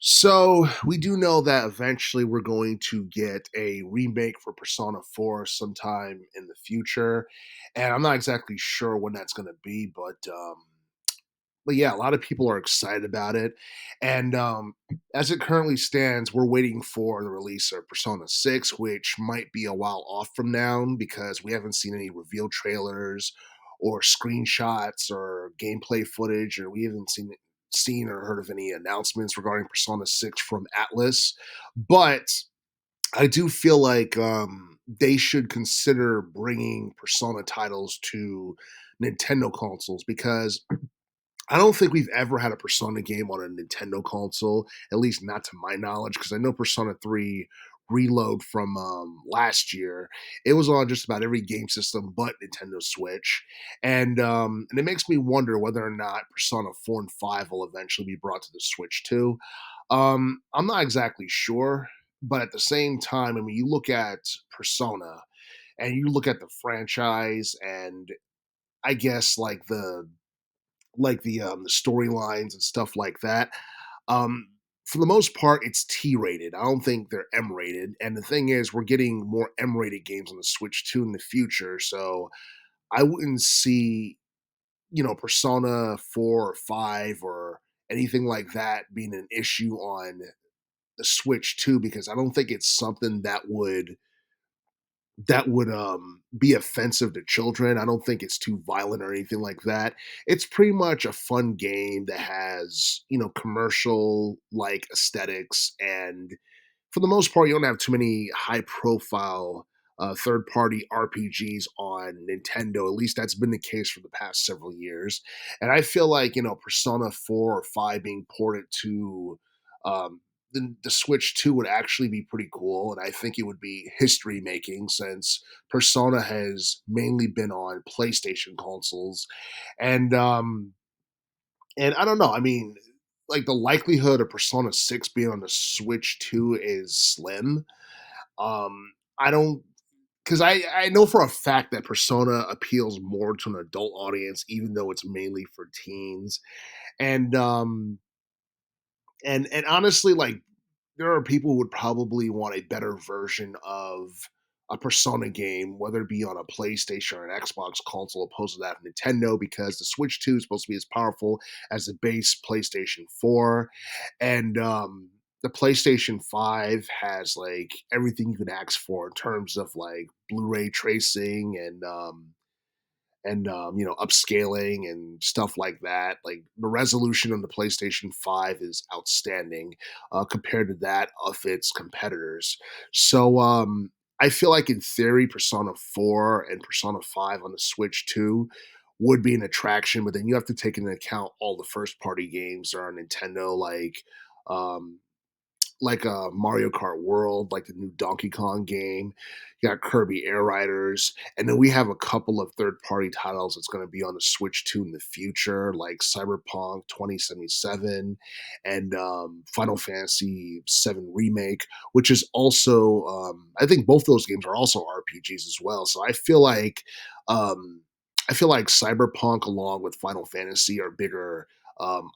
So we do know that eventually we're going to get a remake for Persona 4 sometime in the future, and I'm not exactly sure when that's going to be, but yeah, a lot of people are excited about it. And as it currently stands, we're waiting for the release of Persona 6, which might be a while off from now because we haven't seen any reveal trailers or screenshots or gameplay footage, or we haven't seen or heard of any announcements regarding Persona 6 from Atlas. But I do feel like they should consider bringing Persona titles to Nintendo consoles because I don't think we've ever had a Persona game on a Nintendo console, at least not to my knowledge, because I know Persona 3 Reload from last year. It was on just about every game system but Nintendo Switch. And it makes me wonder whether or not Persona 4 and 5 will eventually be brought to the Switch too. I'm not exactly sure, but at the same time, I mean, you look at Persona and you look at the franchise and I guess the storylines and stuff like that. Um, for the most part, it's T rated. I don't think they're M rated. And the thing is, we're getting more M rated games on the Switch too in the future. So I wouldn't see, Persona 4 or 5 or anything like that being an issue on the Switch too, because I don't think it's something that would be offensive to children. I don't think it's too violent or anything like that. It's pretty much a fun game that has, commercial like aesthetics, and for the most part you don't have too many high profile third party RPGs on Nintendo. At least that's been the case for the past several years. And I feel like, Persona 4 or 5 being ported to um, the Switch 2 would actually be pretty cool. And I think it would be history making since Persona has mainly been on PlayStation consoles. And and I don't know. I mean, like the likelihood of Persona 6 being on the Switch 2 is slim. I don't because I know for a fact that Persona appeals more to an adult audience, even though it's mainly for teens. And and honestly, like there are people who would probably want a better version of a Persona game, whether it be on a PlayStation or an Xbox console, opposed to that of Nintendo, because the Switch 2 is supposed to be as powerful as the base PlayStation 4. And the PlayStation 5 has like everything you could ask for in terms of like Blu-ray tracing and upscaling and stuff like that. Like the resolution on the PlayStation 5 is outstanding compared to that of its competitors. So I feel like in theory Persona 4 and Persona 5 on the Switch 2 would be an attraction, but then you have to take into account all the first party games that are on Nintendo, um Mario Kart World, like the new Donkey Kong game. You got Kirby Air Riders, and then we have a couple of third-party titles that's gonna be on the Switch 2 in the future, like Cyberpunk 2077 and, Final Fantasy VII Remake, which is also, I think both those games are also RPGs as well, so um I feel like Cyberpunk along with Final Fantasy are bigger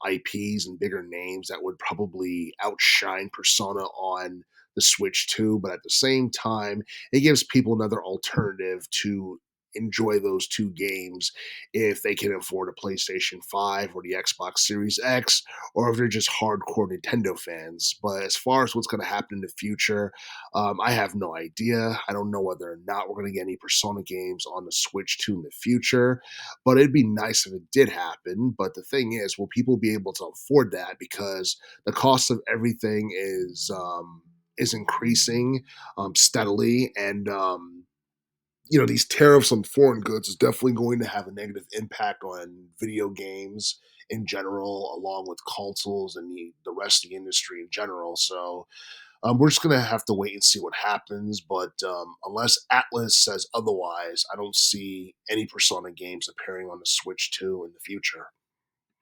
IPs and bigger names that would probably outshine Persona on the Switch too. But at the same time, it gives people another alternative to enjoy those two games if they can afford a PlayStation 5 or the Xbox Series X, or if they're just hardcore Nintendo fans. But as far as what's going to happen in the future, I have no idea. I don't know whether or not we're going to get any Persona games on the Switch 2 in the future, but it'd be nice if it did happen. But the thing is, will people be able to afford that? Because the cost of everything is increasing steadily, and these tariffs on foreign goods is definitely going to have a negative impact on video games in general, along with consoles and the rest of the industry in general. So we're just going to have to wait and see what happens. But unless Atlas says otherwise, I don't see any Persona games appearing on the Switch 2 in the future.